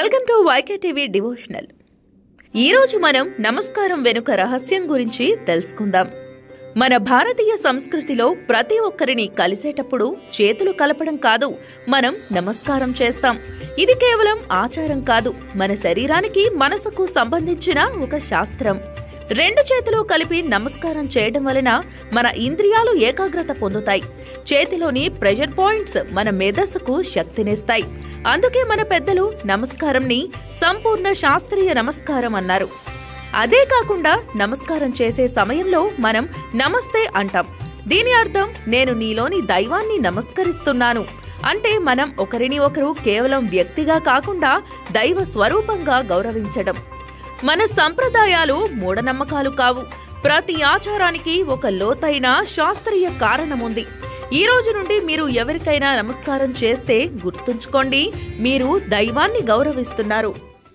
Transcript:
Welcome to వైకేటీవీ devotional. ఈరోజు మనం నమస్కారం వెనుక రహస్యం గురించి తెలుసుకుందాం. మన భారతీయ సంస్కృతిలో ప్రతి ఒక్కరిని కలిసేటప్పుడు చేతులు కలపడం కాదు, మనం నమస్కారం చేస్తాం. ఇది కేవలం ఆచారం కాదు, మన శరీరానికి మనసుకు సంబంధించిన ఒక శాస్త్రం. రెండు చేతులు కలిపి నమస్కారం చేయడం వలన మన ఇంద్రియాలు ఏకాగ్రత పొందుతాయి. చేతిలోని ప్రెషర్ పాయింట్స్ మన మేధస్సుకు శక్తినిస్తాయి. అందుకే మన పెద్దలు నమస్కారంని సంపూర్ణ శాస్త్రీయ నమస్కారం అన్నారు. అదే కాకుండా నమస్కారం చేసే సమయంలో మనం నమస్తే అంటాం. దీని అర్థం నేను నీలోని దైవాన్ని నమస్కరిస్తున్నాను. అంటే మనం ఒకరిని ఒకరు కేవలం వ్యక్తిగా కాకుండా దైవ స్వరూపంగా గౌరవించడం. మన సంప్రదాయాలు మూఢనమ్మకాలు కావు. ప్రతి ఆచారానికి ఒక లోతైన శాస్త్రీయ కారణముంది. ఈ రోజు నుండి మీరు ఎవరికైనా నమస్కారం చేస్తే గుర్తుంచుకోండి, మీరు దైవాన్ని గౌరవిస్తున్నారు.